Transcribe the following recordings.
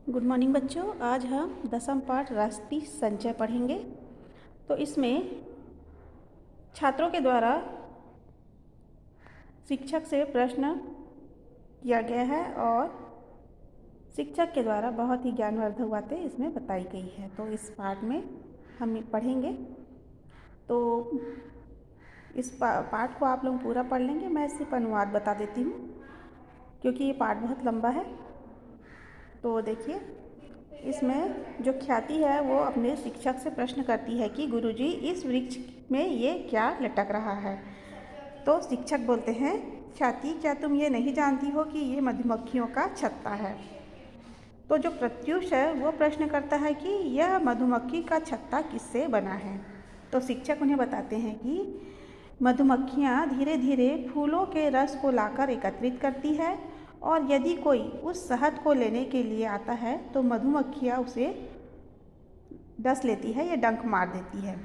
Good morning बच्चों। आज हम दसम पाठ राष्ट्रीय संचय पढ़ेंगे। तो इसमें छात्रों के द्वारा शिक्षक से प्रश्न किया गया है और शिक्षक के द्वारा बहुत ही ज्ञानवर्धक बातें इसमें बताई गई है। तो इस पाठ में हम पढ़ेंगे। तो इस पाठ को आप लोग पूरा पढ़ लेंगे। मैं सिर्फ अनुवाद बता देती हूँ क्योंकि ये पाठ बहुत लंबा है। तो देखिए, इसमें जो ख्याति है वो अपने शिक्षक से प्रश्न करती है कि गुरुजी, इस वृक्ष में ये क्या लटक रहा है। तो शिक्षक बोलते हैं, ख्याति, क्या तुम ये नहीं जानती हो कि ये मधुमक्खियों का छत्ता है। तो जो प्रत्युष है वो प्रश्न करता है कि यह मधुमक्खी का छत्ता किससे बना है। तो शिक्षक उन्हें बताते हैं कि मधुमक्खियाँ धीरे धीरे फूलों के रस को लाकर एकत्रित करती है और यदि कोई उस शहद को लेने के लिए आता है तो मधुमक्खियाँ उसे डस लेती है या डंक मार देती है।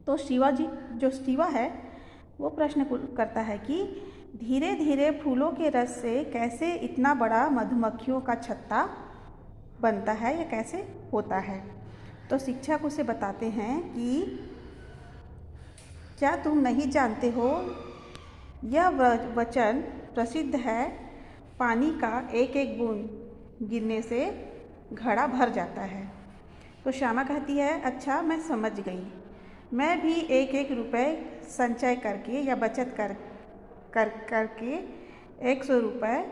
तो शिवा है वो प्रश्न करता है कि धीरे धीरे फूलों के रस से कैसे इतना बड़ा मधुमक्खियों का छत्ता बनता है या कैसे होता है। तो शिक्षक उसे बताते हैं कि क्या तुम नहीं जानते हो, यह वचन प्रसिद्ध है, पानी का एक एक बूंद गिरने से घड़ा भर जाता है। तो श्यामा कहती है, अच्छा मैं समझ गई। मैं भी एक एक रुपए संचय करके या बचत करके 100 रुपये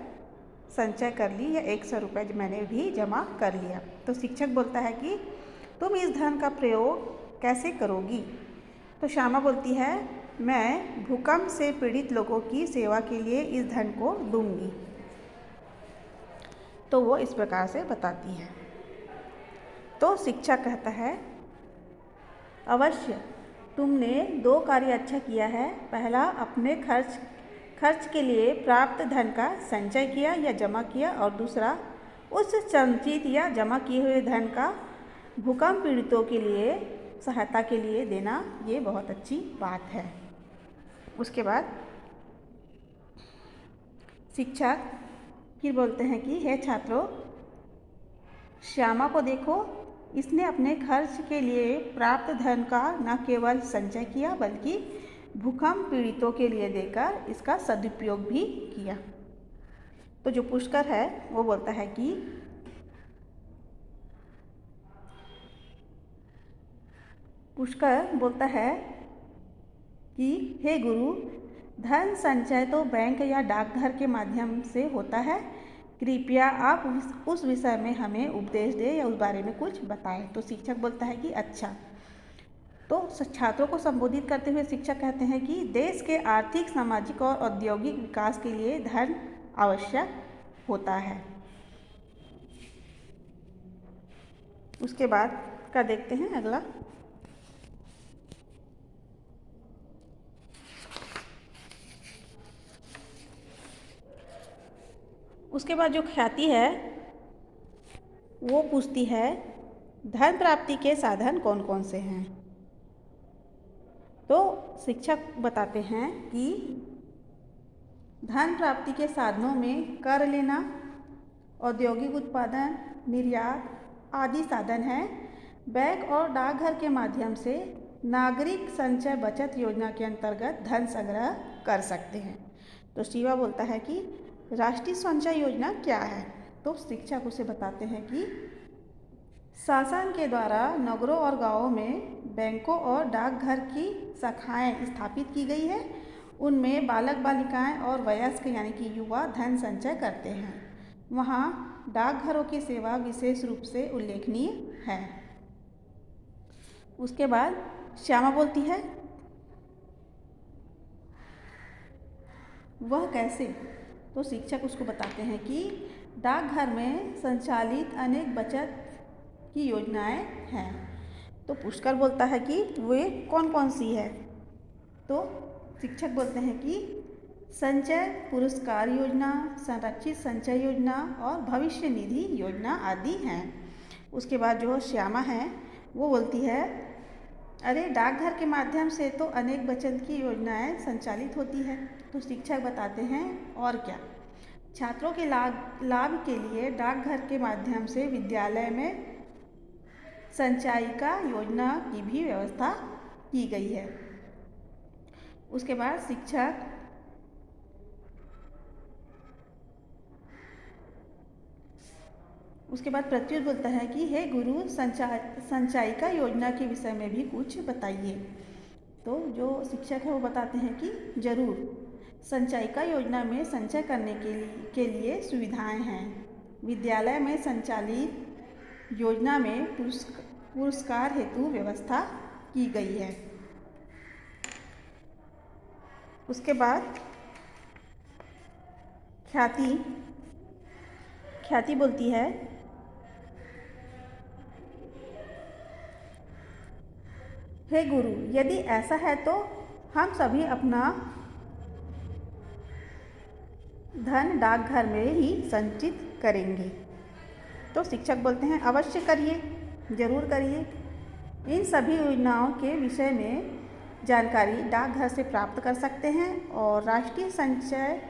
संचय कर ली या 100 रुपये मैंने भी जमा कर लिया। तो शिक्षक बोलता है कि तुम इस धन का प्रयोग कैसे करोगी। तो श्यामा बोलती है, मैं भूकंप से पीड़ित लोगों की सेवा के लिए इस धन को दूंगी। तो वो इस प्रकार से बताती है। तो शिक्षक कहता है, अवश्य तुमने 2 कार्य अच्छा किया है। पहला, अपने खर्च के लिए प्राप्त धन का संचय किया या जमा किया, और दूसरा, उस संचित या जमा किए हुए धन का भूकंप पीड़ितों के लिए सहायता के लिए देना। ये बहुत अच्छी बात है। उसके बाद शिक्षक फिर बोलते हैं कि हे छात्रों, श्यामा को देखो, इसने अपने खर्च के लिए प्राप्त धन का न केवल संचय किया बल्कि भूकंप पीड़ितों के लिए देकर इसका सदुपयोग भी किया। तो जो पुष्कर है वो बोलता है कि पुष्कर बोलता है कि हे गुरु, धन संचय तो बैंक या डाकघर के माध्यम से होता है। कृपया आप उस विषय में हमें उपदेश दें या उस बारे में कुछ बताएं। तो शिक्षक बोलता है कि अच्छा। तो छात्रों को संबोधित करते हुए शिक्षक कहते हैं कि देश के आर्थिक, सामाजिक और औद्योगिक विकास के लिए धन आवश्यक होता है। उसके बाद का देखते हैं अगला। उसके बाद जो ख्याति है वो पूछती है, धन प्राप्ति के साधन कौन कौन से हैं। तो शिक्षक बताते हैं कि धन प्राप्ति के साधनों में कर लेना, औद्योगिक उत्पादन, निर्यात आदि साधन हैं। बैंक और डाकघर के माध्यम से नागरिक संचय बचत योजना के अंतर्गत धन संग्रह कर सकते हैं। तो शिवा बोलता है कि राष्ट्रीय संचय योजना क्या है। तो शिक्षक उसे बताते हैं कि शासन के द्वारा नगरों और गांवों में बैंकों और डाकघर की शाखाएं स्थापित की गई है। उनमें बालक बालिकाएं और वयस्क यानी कि युवा धन संचय करते हैं। वहाँ डाकघरों की सेवा विशेष रूप से उल्लेखनीय है। उसके बाद श्यामा बोलती है, वह कैसे। तो शिक्षक उसको बताते हैं कि डाकघर में संचालित अनेक बचत की योजनाएं हैं। तो पुष्कर बोलता है कि वे कौन कौन सी है। तो शिक्षक बोलते हैं कि संचय पुरस्कार योजना, संरक्षित संचय योजना और भविष्य निधि योजना आदि हैं। उसके बाद जो श्यामा है वो बोलती है, अरे डाकघर के माध्यम से तो अनेक बचत की योजनाएं संचालित होती है। तो शिक्षक बताते हैं और क्या। छात्रों के लाभ के लिए डाकघर के माध्यम से विद्यालय में संचायिका योजना की भी व्यवस्था की गई है। उसके बाद शिक्षक उसके बाद प्रत्युत बोलता है कि हे गुरु, संचायिका योजना के विषय में भी कुछ बताइए। तो जो शिक्षक है वो बताते हैं कि जरूर, संचायिका योजना में संचय करने के लिए सुविधाएं हैं। विद्यालय में संचालित योजना में पुरस्कार हेतु व्यवस्था की गई है। उसके बाद ख्याति बोलती है, हे गुरु, यदि ऐसा है तो हम सभी अपना धन डाकघर में ही संचित करेंगे। तो शिक्षक बोलते हैं अवश्य करिए, जरूर करिए। इन सभी योजनाओं के विषय में जानकारी डाकघर से प्राप्त कर सकते हैं और राष्ट्रीय संचय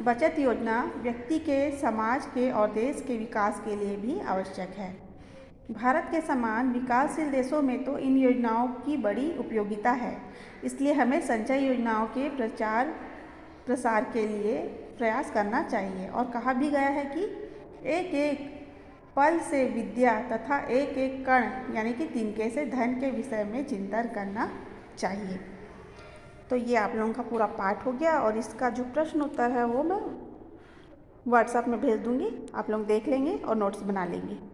बचत योजना व्यक्ति के, समाज के और देश के विकास के लिए भी आवश्यक है। भारत के समान विकासशील देशों में तो इन योजनाओं की बड़ी उपयोगिता है, इसलिए हमें संचय योजनाओं के प्रचार प्रसार के लिए प्रयास करना चाहिए। और कहा भी गया है कि एक एक पल से विद्या तथा एक एक कण यानी कि तिनके से धन के विषय में चिंतन करना चाहिए। तो ये आप लोगों का पूरा पाठ हो गया और इसका जो प्रश्न उत्तर है वो मैं व्हाट्सएप में भेज दूँगी, आप लोग देख लेंगे और नोट्स बना लेंगे।